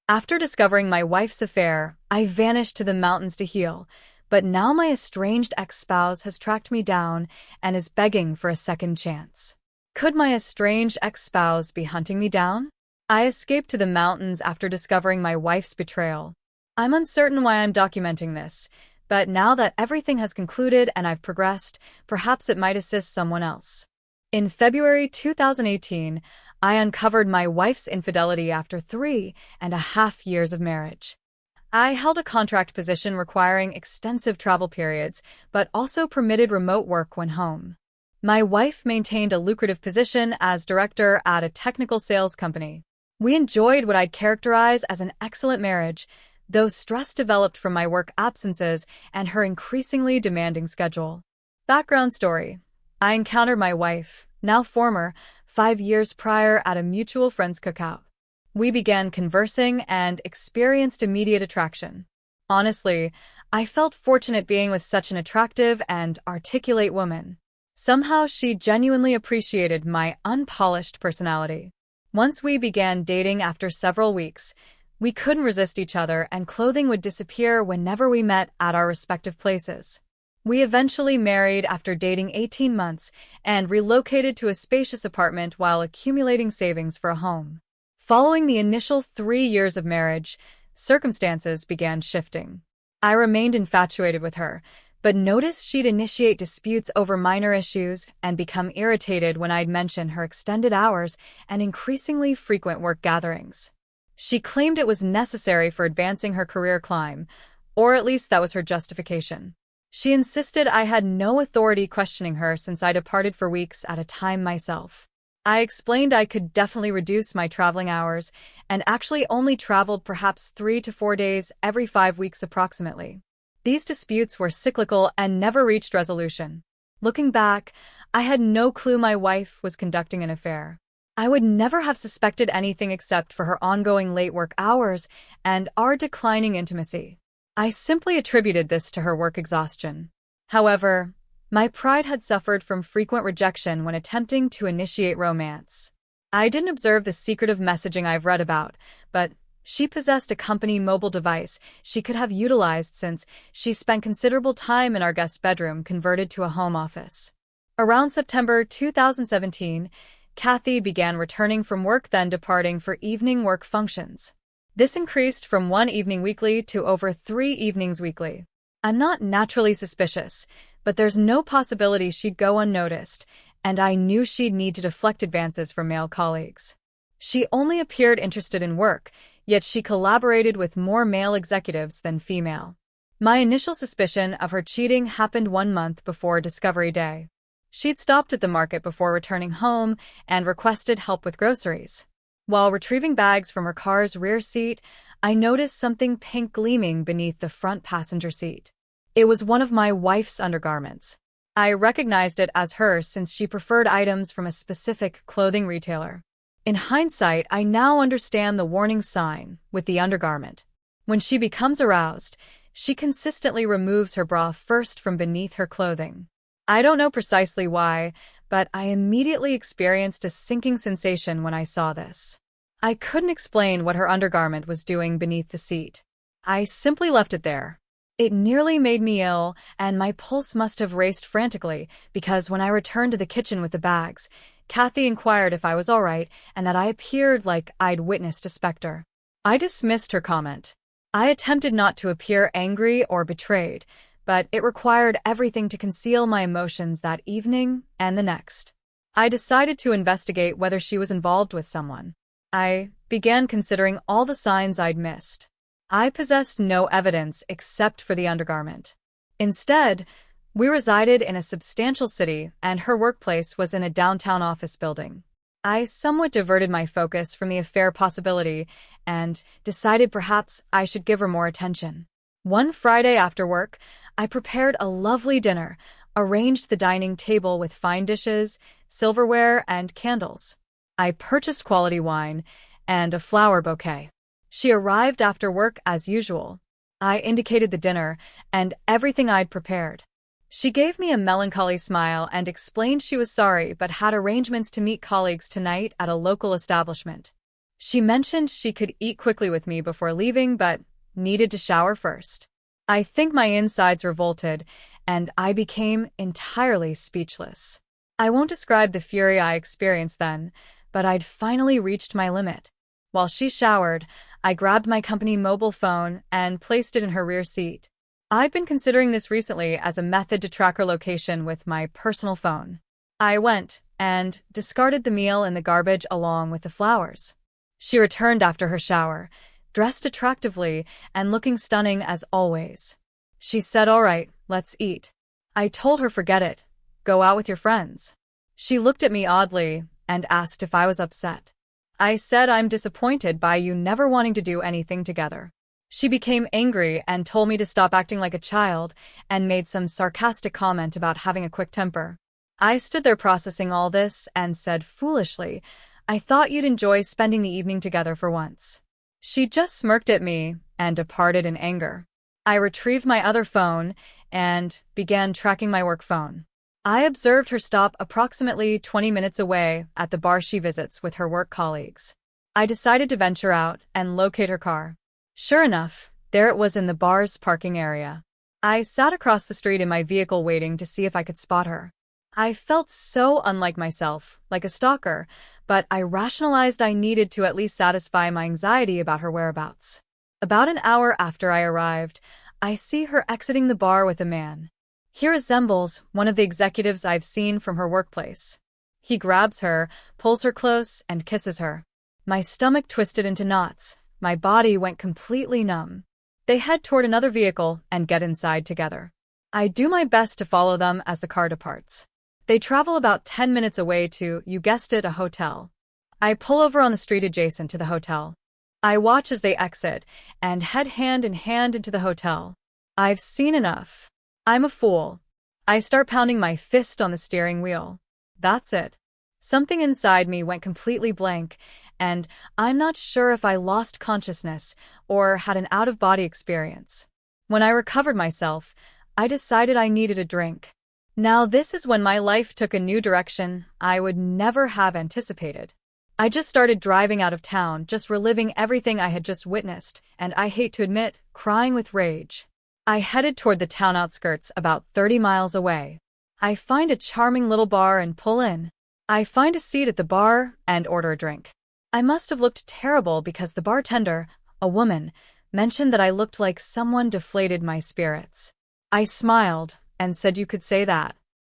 After discovering my wife's affair, I vanished to the mountains to heal, but now my estranged ex-spouse has tracked me down and is begging for a second chance. Could my estranged ex-spouse be hunting me down? I escaped to the mountains after discovering my wife's betrayal. I'm uncertain why I'm documenting this, but now that everything has concluded and I've progressed, perhaps it might assist someone else. In February 2018, I uncovered my wife's infidelity after 3.5 years of marriage. I held a contract position requiring extensive travel periods, but also permitted remote work when home. My wife maintained a lucrative position as director at a technical sales company. We enjoyed what I'd characterize as an excellent marriage, though stress developed from my work absences and her increasingly demanding schedule. Background story. I encountered my wife, now former, 5 years prior at a mutual friend's cookout. We began conversing and experienced immediate attraction. Honestly, I felt fortunate being with such an attractive and articulate woman. Somehow she genuinely appreciated my unpolished personality. Once we began dating after several weeks, we couldn't resist each other and clothing would disappear whenever we met at our respective places. We eventually married after dating 18 months and relocated to a spacious apartment while accumulating savings for a home. Following the initial 3 years of marriage, circumstances began shifting. I remained infatuated with her, but noticed she'd initiate disputes over minor issues and become irritated when I'd mention her extended hours and increasingly frequent work gatherings. She claimed it was necessary for advancing her career climb, or at least that was her justification. She insisted I had no authority questioning her since I departed for weeks at a time myself. I explained I could definitely reduce my traveling hours and actually only traveled perhaps 3 to 4 days every 5 weeks approximately. These disputes were cyclical and never reached resolution. Looking back, I had no clue my wife was conducting an affair. I would never have suspected anything except for her ongoing late work hours and our declining intimacy. I simply attributed this to her work exhaustion. However, my pride had suffered from frequent rejection when attempting to initiate romance. I didn't observe the secretive messaging I've read about, but she possessed a company mobile device she could have utilized since she spent considerable time in our guest bedroom converted to a home office. Around September 2017, Kathy began returning from work, then departing for evening work functions. This increased from 1 evening weekly to over 3 evenings weekly. I'm not naturally suspicious, but there's no possibility she'd go unnoticed, and I knew she'd need to deflect advances from male colleagues. She only appeared interested in work, yet she collaborated with more male executives than female. My initial suspicion of her cheating happened 1 month before Discovery Day. She'd stopped at the market before returning home and requested help with groceries. While retrieving bags from her car's rear seat, I noticed something pink gleaming beneath the front passenger seat. It was one of my wife's undergarments. I recognized it as hers since she preferred items from a specific clothing retailer. In hindsight, I now understand the warning sign with the undergarment. When she becomes aroused, she consistently removes her bra first from beneath her clothing. I don't know precisely why, but I immediately experienced a sinking sensation when I saw this. I couldn't explain what her undergarment was doing beneath the seat. I simply left it there. It nearly made me ill, and my pulse must have raced frantically because when I returned to the kitchen with the bags, Kathy inquired if I was all right and that I appeared like I'd witnessed a specter. I dismissed her comment. I attempted not to appear angry or betrayed, but it required everything to conceal my emotions that evening and the next. I decided to investigate whether she was involved with someone. I began considering all the signs I'd missed. I possessed no evidence except for the undergarment. Instead, we resided in a substantial city and her workplace was in a downtown office building. I somewhat diverted my focus from the affair possibility and decided perhaps I should give her more attention. One Friday after work, I prepared a lovely dinner, arranged the dining table with fine dishes, silverware, and candles. I purchased quality wine and a flower bouquet. She arrived after work as usual. I indicated the dinner and everything I'd prepared. She gave me a melancholy smile and explained she was sorry but had arrangements to meet colleagues tonight at a local establishment. She mentioned she could eat quickly with me before leaving, but needed to shower first. I think my insides revolted, and I became entirely speechless. I won't describe the fury I experienced then, but I'd finally reached my limit. While she showered, I grabbed my company mobile phone and placed it in her rear seat. I'd been considering this recently as a method to track her location with my personal phone. I went and discarded the meal in the garbage along with the flowers. She returned after her shower, dressed attractively and looking stunning as always. She said, "All right, let's eat." I told her forget it. Go out with your friends. She looked at me oddly and asked if I was upset. I said I'm disappointed by you never wanting to do anything together. She became angry and told me to stop acting like a child and made some sarcastic comment about having a quick temper. I stood there processing all this and said foolishly, "I thought you'd enjoy spending the evening together for once." She just smirked at me and departed in anger. I retrieved my other phone and began tracking my work phone. I observed her stop approximately 20 minutes away at the bar she visits with her work colleagues. I decided to venture out and locate her car. Sure enough, there it was in the bar's parking area. I sat across the street in my vehicle waiting to see if I could spot her. I felt so unlike myself, like a stalker, but I rationalized I needed to at least satisfy my anxiety about her whereabouts. About an hour after I arrived, I see her exiting the bar with a man. He resembles one of the executives I've seen from her workplace. He grabs her, pulls her close, and kisses her. My stomach twisted into knots. My body went completely numb. They head toward another vehicle and get inside together. I do my best to follow them as the car departs. They travel about 10 minutes away to, you guessed it, a hotel. I pull over on the street adjacent to the hotel. I watch as they exit and head hand in hand into the hotel. I've seen enough. I'm a fool. I start pounding my fist on the steering wheel. That's it. Something inside me went completely blank, and I'm not sure if I lost consciousness or had an out-of-body experience. When I recovered myself, I decided I needed a drink. Now this is when my life took a new direction I would never have anticipated. I just started driving out of town, just reliving everything I had just witnessed, and I hate to admit, crying with rage. I headed toward the town outskirts about 30 miles away. I find a charming little bar and pull in. I find a seat at the bar and order a drink. I must have looked terrible because the bartender, a woman, mentioned that I looked like someone deflated my spirits. I smiled and said you could say that.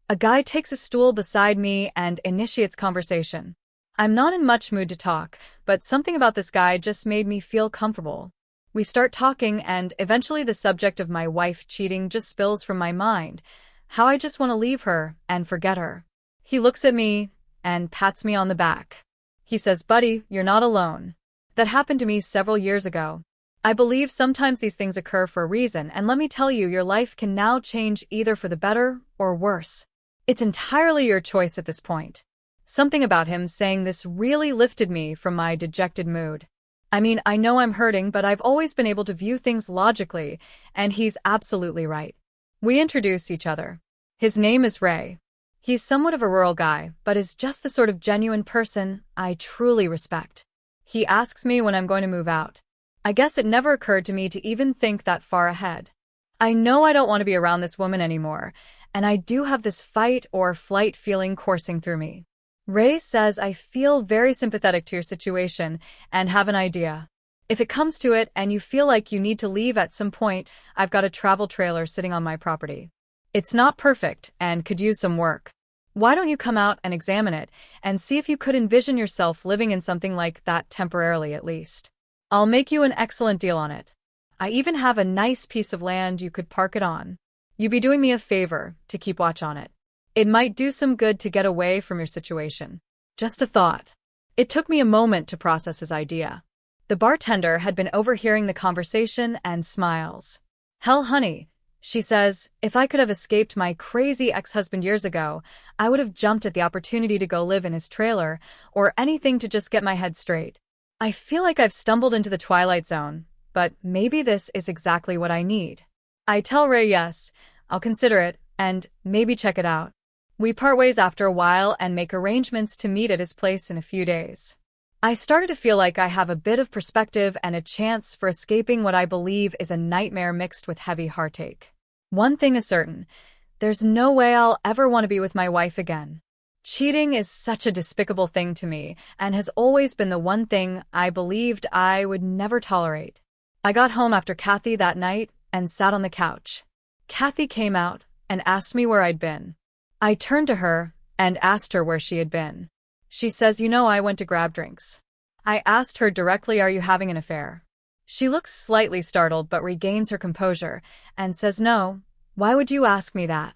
A guy takes a stool beside me and initiates conversation. I'm not in much mood to talk, but something about this guy just made me feel comfortable. We start talking and eventually the subject of my wife cheating just spills from my mind, how I just want to leave her and forget her. He looks at me and pats me on the back. He says, "Buddy, you're not alone. That happened to me several years ago. I believe sometimes these things occur for a reason, and let me tell you, your life can now change either for the better or worse. It's entirely your choice at this point." Something about him saying this really lifted me from my dejected mood. I mean, I know I'm hurting, but I've always been able to view things logically, and he's absolutely right. We introduce each other. His name is Ray. He's somewhat of a rural guy, but is just the sort of genuine person I truly respect. He asks me when I'm going to move out. I guess it never occurred to me to even think that far ahead. I know I don't want to be around this woman anymore, and I do have this fight or flight feeling coursing through me. Ray says I feel very sympathetic to your situation and have an idea. If it comes to it and you feel like you need to leave at some point, I've got a travel trailer sitting on my property. It's not perfect and could use some work. Why don't you come out and examine it and see if you could envision yourself living in something like that temporarily at least? I'll make you an excellent deal on it. I even have a nice piece of land you could park it on. You'd be doing me a favor to keep watch on it. It might do some good to get away from your situation. Just a thought. It took me a moment to process his idea. The bartender had been overhearing the conversation and smiles. "Hell, honey," she says, "if I could have escaped my crazy ex-husband years ago, I would have jumped at the opportunity to go live in his trailer or anything to just get my head straight. I feel like I've stumbled into the twilight zone, but maybe this is exactly what I need." I tell Ray yes, I'll consider it, and maybe check it out. We part ways after a while and make arrangements to meet at his place in a few days. I started to feel like I have a bit of perspective and a chance for escaping what I believe is a nightmare mixed with heavy heartache. One thing is certain, there's no way I'll ever want to be with my wife again. Cheating is such a despicable thing to me and has always been the one thing I believed I would never tolerate. I got home after Kathy that night and sat on the couch. Kathy came out and asked me where I'd been. I turned to her and asked her where she had been. She says, I went to grab drinks. I asked her directly, are you having an affair? She looks slightly startled but regains her composure and says, no, why would you ask me that?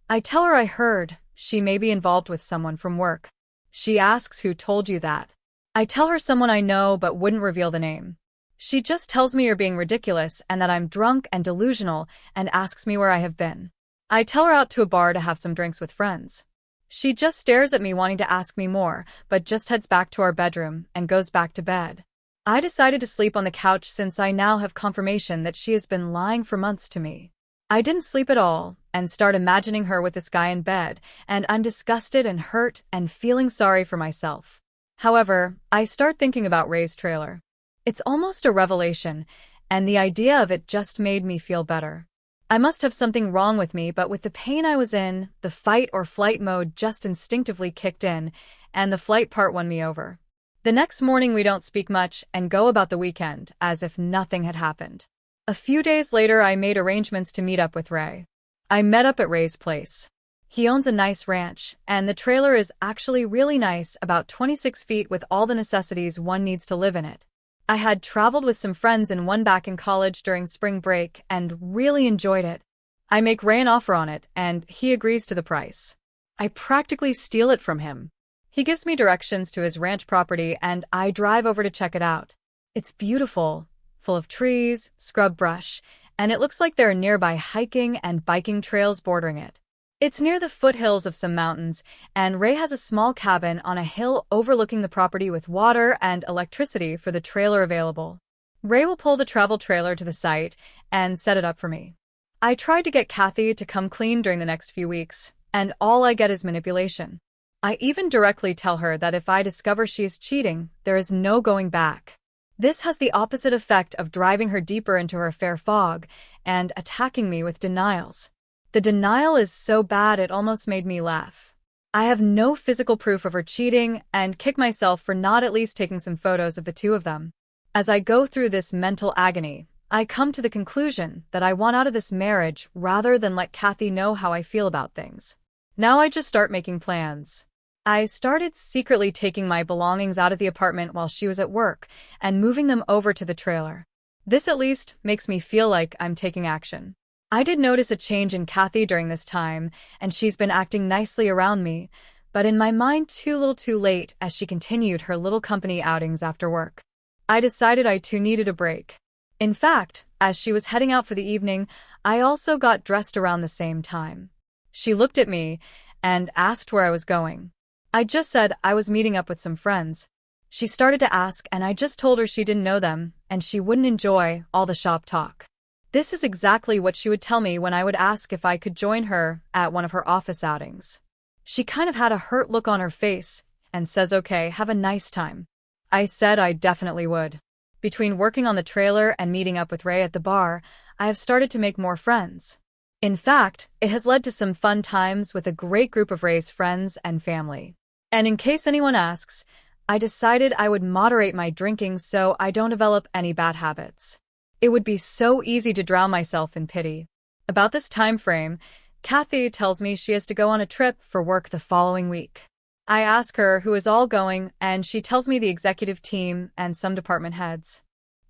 I tell her I heard she may be involved with someone from work. She asks, who told you that? I tell her someone I know but wouldn't reveal the name. She just tells me you're being ridiculous and that I'm drunk and delusional and asks me where I have been. I tell her out to a bar to have some drinks with friends. She just stares at me wanting to ask me more, but just heads back to our bedroom and goes back to bed. I decided to sleep on the couch since I now have confirmation that she has been lying for months to me. I didn't sleep at all and start imagining her with this guy in bed, and I'm disgusted and hurt and feeling sorry for myself. However, I start thinking about Ray's trailer. It's almost a revelation, and the idea of it just made me feel better. I must have something wrong with me, but with the pain I was in, the fight or flight mode just instinctively kicked in, and the flight part won me over. The next morning we don't speak much and go about the weekend as if nothing had happened. A few days later I made arrangements to meet up with Ray. I met up at Ray's place. He owns a nice ranch, and the trailer is actually really nice, about 26 feet with all the necessities one needs to live in it. I had traveled with some friends and one back in college during spring break and really enjoyed it. I make Ray an offer on it, and he agrees to the price. I practically steal it from him. He gives me directions to his ranch property, and I drive over to check it out. It's beautiful, full of trees, scrub brush, and it looks like there are nearby hiking and biking trails bordering it. It's near the foothills of some mountains, and Ray has a small cabin on a hill overlooking the property with water and electricity for the trailer available. Ray will pull the travel trailer to the site and set it up for me. I tried to get Kathy to come clean during the next few weeks, and all I get is manipulation. I even directly tell her that if I discover she is cheating, there is no going back. This has the opposite effect of driving her deeper into her affair fog and attacking me with denials. The denial is so bad it almost made me laugh. I have no physical proof of her cheating and kick myself for not at least taking some photos of the two of them. As I go through this mental agony, I come to the conclusion that I want out of this marriage rather than let Kathy know how I feel about things. Now I just start making plans. I started secretly taking my belongings out of the apartment while she was at work and moving them over to the trailer. This at least makes me feel like I'm taking action. I did notice a change in Kathy during this time, and she's been acting nicely around me, but in my mind too little too late as she continued her little company outings after work. I decided I too needed a break. In fact, as she was heading out for the evening, I also got dressed around the same time. She looked at me and asked where I was going. I just said I was meeting up with some friends. She started to ask, and I just told her she didn't know them and she wouldn't enjoy all the shop talk. This is exactly what she would tell me when I would ask if I could join her at one of her office outings. She kind of had a hurt look on her face and says, okay, have a nice time. I said I definitely would. Between working on the trailer and meeting up with Ray at the bar, I have started to make more friends. In fact, it has led to some fun times with a great group of Ray's friends and family. And in case anyone asks, I decided I would moderate my drinking so I don't develop any bad habits. It would be so easy to drown myself in pity. About this time frame, Kathy tells me she has to go on a trip for work the following week. I ask her who is all going, and she tells me the executive team and some department heads.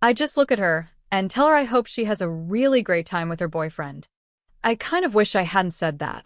I just look at her and tell her I hope she has a really great time with her boyfriend. I kind of wish I hadn't said that.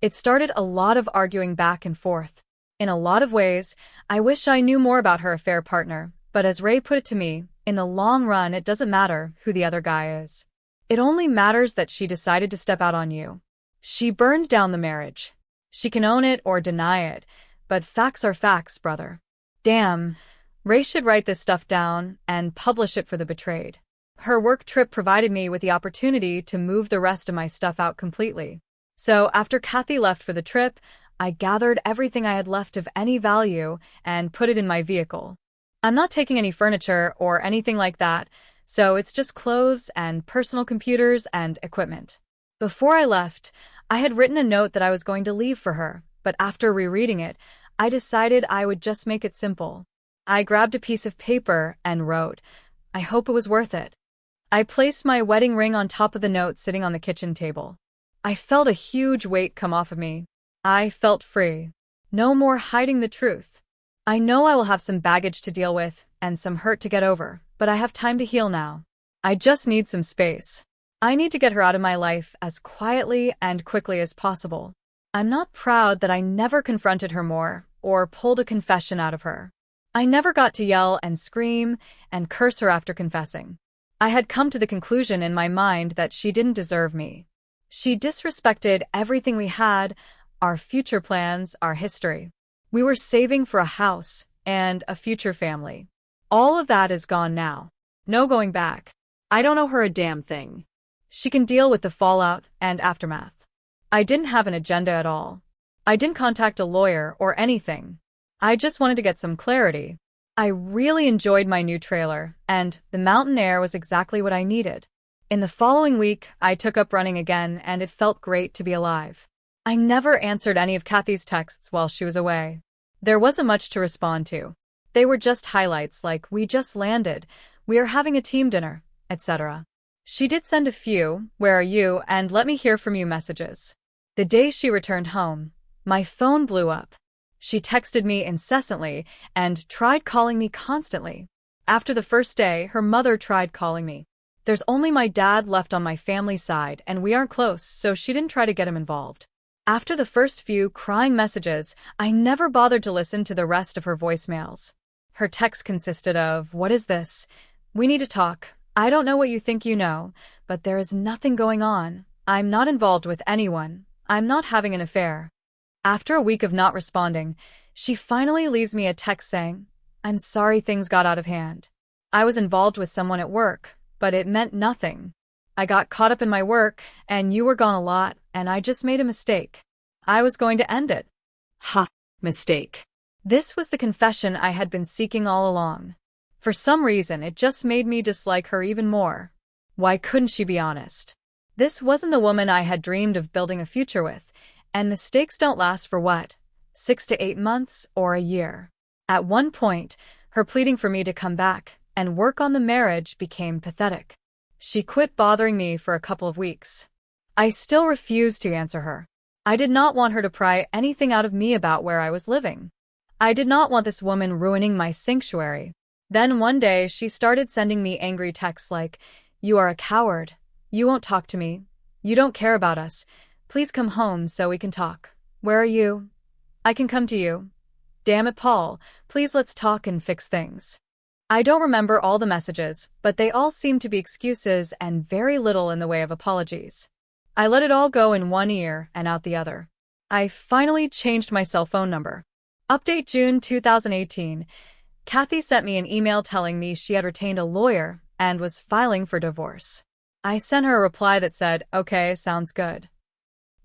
It started a lot of arguing back and forth. In a lot of ways, I wish I knew more about her affair partner, but as Ray put it to me, in the long run it doesn't matter who the other guy is. It only matters that she decided to step out on you. She burned down the marriage. She can own it or deny it, but facts are facts, brother. Damn, Ray should write this stuff down and publish it for the betrayed. Her work trip provided me with the opportunity to move the rest of my stuff out completely. So after Kathy left for the trip, I gathered everything I had left of any value and put it in my vehicle. I'm not taking any furniture or anything like that, so it's just clothes and personal computers and equipment. Before I left, I had written a note that I was going to leave for her, but after rereading it, I decided I would just make it simple. I grabbed a piece of paper and wrote, "I hope it was worth it." I placed my wedding ring on top of the note sitting on the kitchen table. I felt a huge weight come off of me. I felt free. No more hiding the truth. I know I will have some baggage to deal with and some hurt to get over, but I have time to heal now. I just need some space. I need to get her out of my life as quietly and quickly as possible. I'm not proud that I never confronted her more or pulled a confession out of her. I never got to yell and scream and curse her after confessing. I had come to the conclusion in my mind that she didn't deserve me. She disrespected everything we had, our future plans, our history. We were saving for a house and a future family. All of that is gone now. No going back. I don't owe her a damn thing. She can deal with the fallout and aftermath. I didn't have an agenda at all. I didn't contact a lawyer or anything. I just wanted to get some clarity. I really enjoyed my new trailer, and the mountain air was exactly what I needed. In the following week, I took up running again, and it felt great to be alive. I never answered any of Kathy's texts while she was away. There wasn't much to respond to. They were just highlights like, "We just landed," "We are having a team dinner," etc. She did send a few, "Where are you?" and "Let me hear from you" messages. The day she returned home, my phone blew up. She texted me incessantly and tried calling me constantly. After the first day, her mother tried calling me. There's only my dad left on my family side, and we aren't close, so she didn't try to get him involved. After the first few crying messages, I never bothered to listen to the rest of her voicemails. Her text consisted of, "What is this? We need to talk. I don't know what you think you know, but there is nothing going on. I'm not involved with anyone. I'm not having an affair." After a week of not responding, she finally leaves me a text saying, "I'm sorry things got out of hand. I was involved with someone at work, but it meant nothing. I got caught up in my work, and you were gone a lot, and I just made a mistake. I was going to end it." Ha, mistake. This was the confession I had been seeking all along. For some reason, it just made me dislike her even more. Why couldn't she be honest? This wasn't the woman I had dreamed of building a future with, and mistakes don't last for what? 6 to 8 months or a year. At one point, her pleading for me to come back and work on the marriage became pathetic. She quit bothering me for a couple of weeks. I still refused to answer her. I did not want her to pry anything out of me about where I was living. I did not want this woman ruining my sanctuary. Then one day, she started sending me angry texts like, "You are a coward. You won't talk to me. You don't care about us. Please come home so we can talk. Where are you? I can come to you. Damn it, Paul. Please let's talk and fix things." I don't remember all the messages, but they all seemed to be excuses and very little in the way of apologies. I let it all go in one ear and out the other. I finally changed my cell phone number. Update June 2018. Kathy sent me an email telling me she had retained a lawyer and was filing for divorce. I sent her a reply that said, "Okay, sounds good."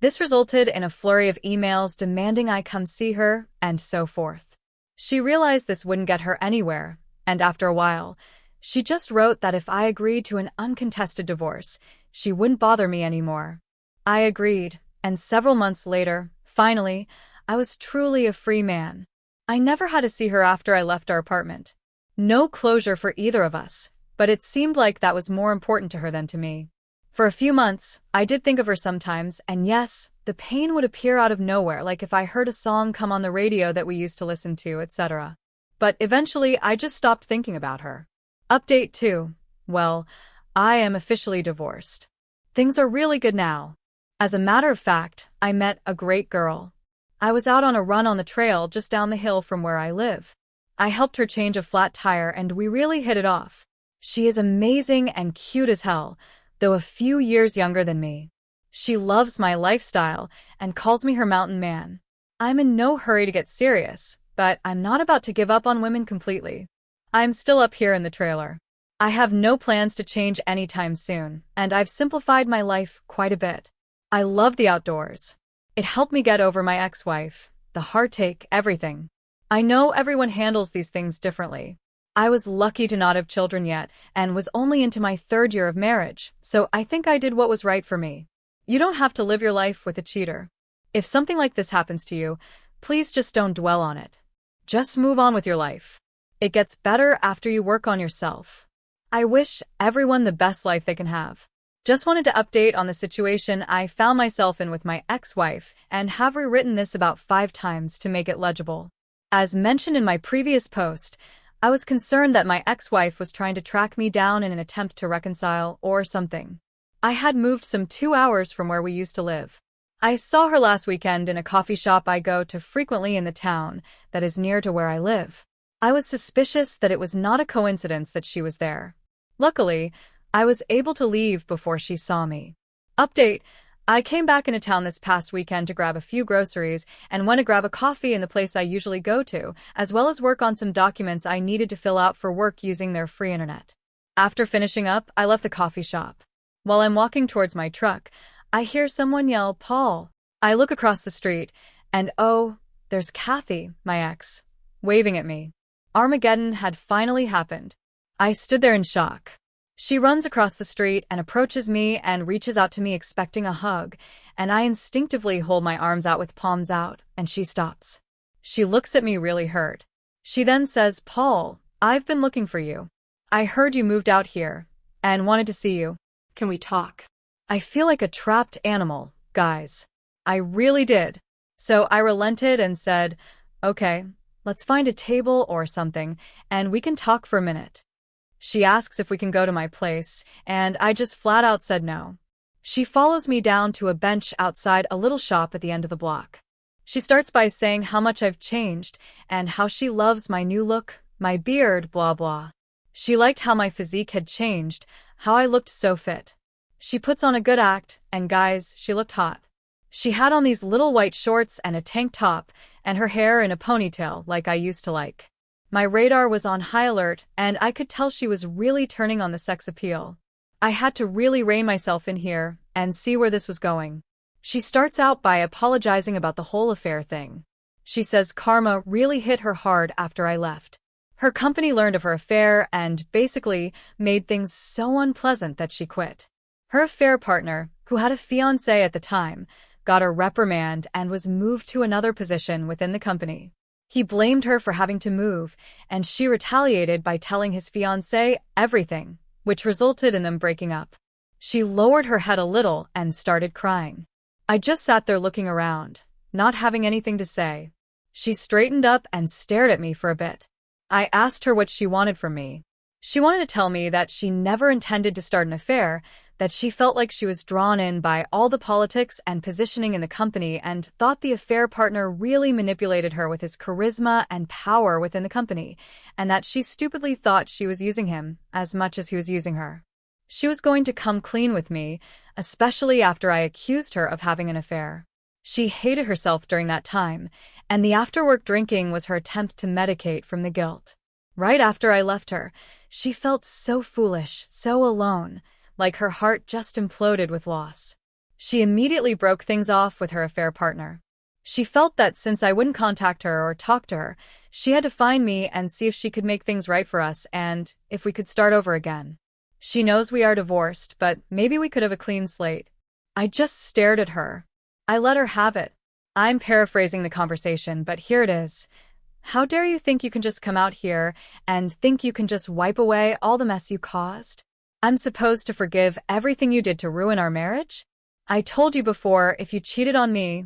This resulted in a flurry of emails demanding I come see her, and so forth. She realized this wouldn't get her anywhere, and after a while, she just wrote that if I agreed to an uncontested divorce, she wouldn't bother me anymore. I agreed, and several months later, finally, I was truly a free man. I never had to see her after I left our apartment. No closure for either of us, but it seemed like that was more important to her than to me. For a few months, I did think of her sometimes, and yes, the pain would appear out of nowhere, like if I heard a song come on the radio that we used to listen to, etc. But eventually, I just stopped thinking about her. Update 2. Well, I am officially divorced. Things are really good now. As a matter of fact, I met a great girl. I was out on a run on the trail just down the hill from where I live. I helped her change a flat tire and we really hit it off. She is amazing and cute as hell, though a few years younger than me. She loves my lifestyle and calls me her mountain man. I'm in no hurry to get serious, but I'm not about to give up on women completely. I'm still up here in the trailer. I have no plans to change anytime soon, and I've simplified my life quite a bit. I love the outdoors. It helped me get over my ex-wife, the heartache, everything. I know everyone handles these things differently. I was lucky to not have children yet and was only into my third year of marriage, so I think I did what was right for me. You don't have to live your life with a cheater. If something like this happens to you, please just don't dwell on it. Just move on with your life. It gets better after you work on yourself. I wish everyone the best life they can have. Just wanted to update on the situation I found myself in with my ex-wife and have rewritten this about 5 times to make it legible. As mentioned in my previous post, I was concerned that my ex-wife was trying to track me down in an attempt to reconcile or something. I had moved some 2 hours from where we used to live. I saw her last weekend in a coffee shop I go to frequently in the town that is near to where I live. I was suspicious that it was not a coincidence that she was there. Luckily, I was able to leave before she saw me. Update: I came back into town this past weekend to grab a few groceries and went to grab a coffee in the place I usually go to, as well as work on some documents I needed to fill out for work using their free internet. After finishing up, I left the coffee shop. While I'm walking towards my truck, I hear someone yell, "Paul." I look across the street, and oh, there's Kathy, my ex, waving at me. Armageddon had finally happened. I stood there in shock. She runs across the street and approaches me and reaches out to me expecting a hug, and I instinctively hold my arms out with palms out, and she stops. She looks at me really hurt. She then says, "Paul, I've been looking for you. I heard you moved out here, and wanted to see you. Can we talk?" I feel like a trapped animal, guys. I really did. So I relented and said, "Okay, let's find a table or something, and we can talk for a minute." She asks if we can go to my place, and I just flat out said no. She follows me down to a bench outside a little shop at the end of the block. She starts by saying how much I've changed and how she loves my new look, my beard, blah blah. She liked how my physique had changed, how I looked so fit. She puts on a good act, and guys, she looked hot. She had on these little white shorts and a tank top, and her hair in a ponytail like I used to like. My radar was on high alert, and I could tell she was really turning on the sex appeal. I had to really rein myself in here and see where this was going. She starts out by apologizing about the whole affair thing. She says karma really hit her hard after I left. Her company learned of her affair and basically made things so unpleasant that she quit. Her affair partner, who had a fiancé at the time, got a reprimand and was moved to another position within the company. He blamed her for having to move, and she retaliated by telling his fiancé everything, which resulted in them breaking up. She lowered her head a little and started crying. I just sat there looking around, not having anything to say. She straightened up and stared at me for a bit. I asked her what she wanted from me. She wanted to tell me that she never intended to start an affair, that she felt like she was drawn in by all the politics and positioning in the company and thought the affair partner really manipulated her with his charisma and power within the company, and that she stupidly thought she was using him as much as he was using her. She was going to come clean with me, especially after I accused her of having an affair. She hated herself during that time, and the after-work drinking was her attempt to medicate from the guilt. Right after I left her, she felt so foolish, so alone, like her heart just imploded with loss. She immediately broke things off with her affair partner. She felt that since I wouldn't contact her or talk to her, she had to find me and see if she could make things right for us and if we could start over again. She knows we are divorced, but maybe we could have a clean slate. I just stared at her. I let her have it. I'm paraphrasing the conversation, but here it is. How dare you think you can just come out here and think you can just wipe away all the mess you caused? I'm supposed to forgive everything you did to ruin our marriage? I told you before, if you cheated on me,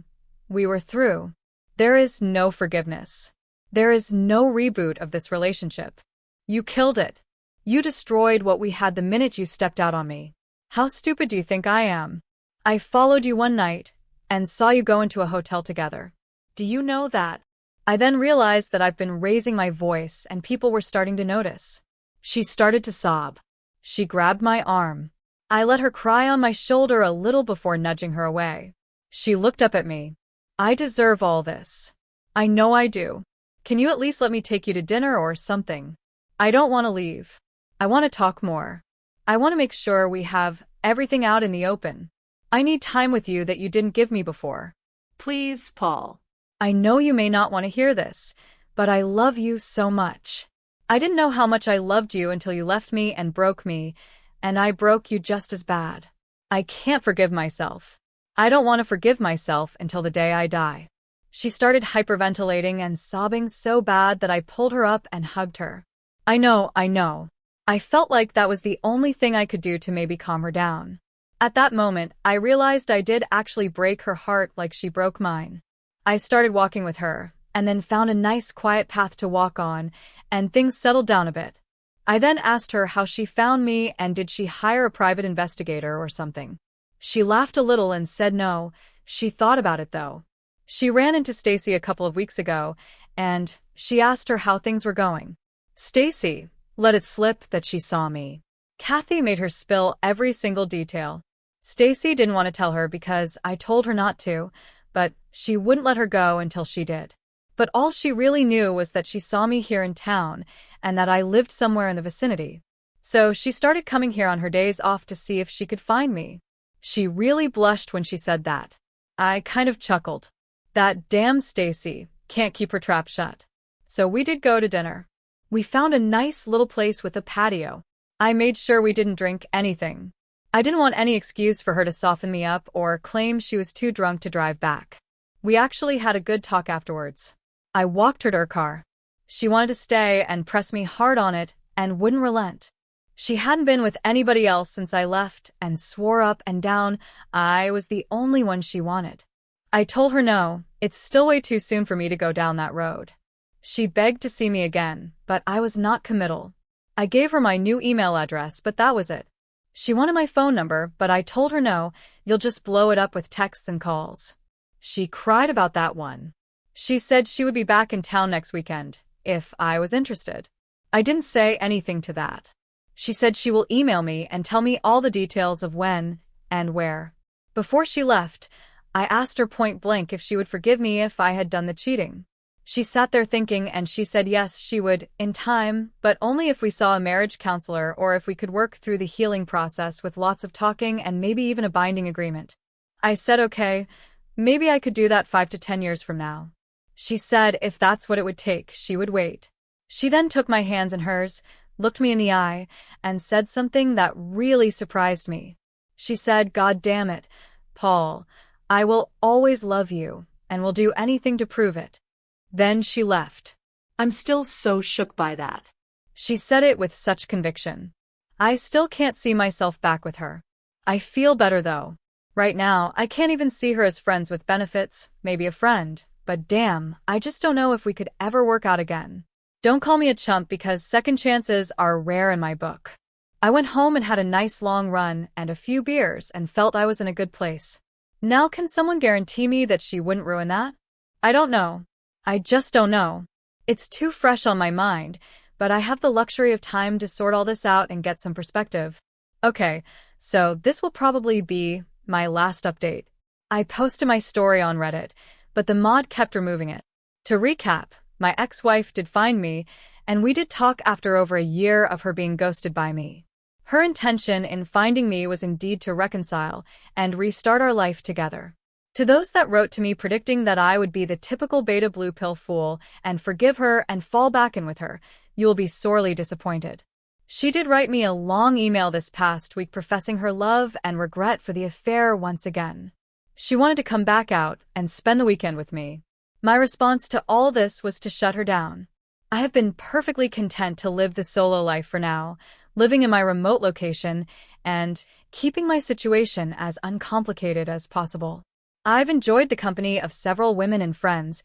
we were through. There is no forgiveness. There is no reboot of this relationship. You killed it. You destroyed what we had the minute you stepped out on me. How stupid do you think I am? I followed you one night and saw you go into a hotel together. Do you know that? I then realized that I've been raising my voice and people were starting to notice. She started to sob. She grabbed my arm. I let her cry on my shoulder a little before nudging her away. She looked up at me. I deserve all this. I know I do. Can you at least let me take you to dinner or something? I don't want to leave. I want to talk more. I want to make sure we have everything out in the open. I need time with you that you didn't give me before. Please, Paul. I know you may not want to hear this, but I love you so much. I didn't know how much I loved you until you left me and broke me, and I broke you just as bad. I can't forgive myself. I don't want to forgive myself until the day I die." She started hyperventilating and sobbing so bad that I pulled her up and hugged her. I know. I felt like that was the only thing I could do to maybe calm her down. At that moment, I realized I did actually break her heart like she broke mine. I started walking with her, and then found a nice quiet path to walk on, and things settled down a bit. I then asked her how she found me and did she hire a private investigator or something. She laughed a little and said no, she thought about it though. She ran into Stacy a couple of weeks ago, and she asked her how things were going. Stacy let it slip that she saw me. Kathy made her spill every single detail. Stacy didn't want to tell her because I told her not to, but she wouldn't let her go until she did. But all she really knew was that she saw me here in town and that I lived somewhere in the vicinity. So she started coming here on her days off to see if she could find me. She really blushed when she said that. I kind of chuckled. That damn Stacy can't keep her trap shut. So we did go to dinner. We found a nice little place with a patio. I made sure we didn't drink anything. I didn't want any excuse for her to soften me up or claim she was too drunk to drive back. We actually had a good talk afterwards. I walked her to her car. She wanted to stay and pressed me hard on it and wouldn't relent. She hadn't been with anybody else since I left and swore up and down I was the only one she wanted. I told her no, it's still way too soon for me to go down that road. She begged to see me again, but I was not committal. I gave her my new email address, but that was it. She wanted my phone number, but I told her no, you'll just blow it up with texts and calls. She cried about that one. She said she would be back in town next weekend, if I was interested. I didn't say anything to that. She said she will email me and tell me all the details of when and where. Before she left, I asked her point blank if she would forgive me if I had done the cheating. She sat there thinking and she said yes, she would, in time, but only if we saw a marriage counselor or if we could work through the healing process with lots of talking and maybe even a binding agreement. I said okay, maybe I could do that 5 to 10 years from now. She said if that's what it would take, she would wait. She then took my hands in hers, looked me in the eye, and said something that really surprised me. She said, "God damn it, Paul, I will always love you and will do anything to prove it." Then she left. I'm still so shook by that. She said it with such conviction. I still can't see myself back with her. I feel better though. Right now, I can't even see her as friends with benefits, maybe a friend, but damn, I just don't know if we could ever work out again. Don't call me a chump because second chances are rare in my book. I went home and had a nice long run and a few beers and felt I was in a good place. Now can someone guarantee me that she wouldn't ruin that? I don't know. I just don't know. It's too fresh on my mind, but I have the luxury of time to sort all this out and get some perspective. Okay, so this will probably be my last update. I posted my story on Reddit, but the mod kept removing it. To recap, my ex-wife did find me, and we did talk after over a year of her being ghosted by me. Her intention in finding me was indeed to reconcile and restart our life together. To those that wrote to me predicting that I would be the typical beta blue pill fool and forgive her and fall back in with her, you will be sorely disappointed. She did write me a long email this past week professing her love and regret for the affair once again. She wanted to come back out and spend the weekend with me. My response to all this was to shut her down. I have been perfectly content to live the solo life for now, living in my remote location and keeping my situation as uncomplicated as possible. I've enjoyed the company of several women and friends,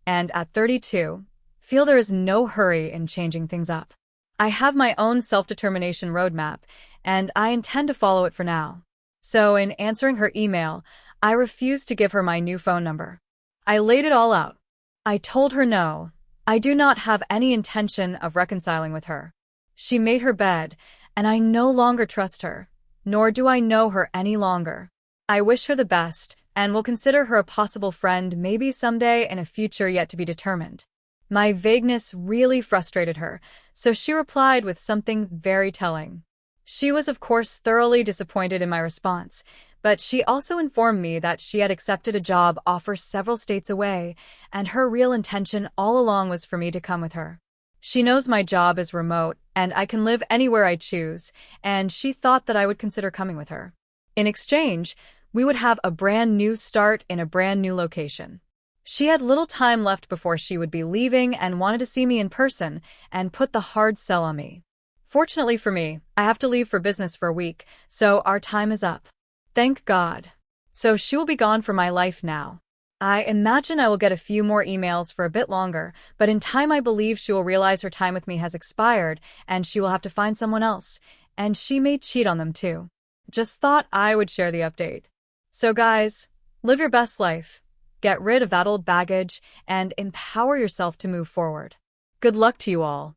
and at 32, feel there is no hurry in changing things up. I have my own self-determination roadmap, and I intend to follow it for now. So in answering her email, I refused to give her my new phone number. I laid it all out. I told her no, I do not have any intention of reconciling with her. She made her bed, and I no longer trust her, nor do I know her any longer. I wish her the best, and will consider her a possible friend maybe someday in a future yet to be determined. My vagueness really frustrated her, so she replied with something very telling. She was of course thoroughly disappointed in my response, but she also informed me that she had accepted a job offer several states away, and her real intention all along was for me to come with her. She knows my job is remote and I can live anywhere I choose, and she thought that I would consider coming with her. In exchange, we would have a brand new start in a brand new location. She had little time left before she would be leaving and wanted to see me in person and put the hard sell on me. Fortunately for me, I have to leave for business for a week, so our time is up. Thank God. So she will be gone from my life now. I imagine I will get a few more emails for a bit longer, but in time I believe she will realize her time with me has expired and she will have to find someone else, and she may cheat on them too. Just thought I would share the update. So guys, live your best life, get rid of that old baggage, and empower yourself to move forward. Good luck to you all.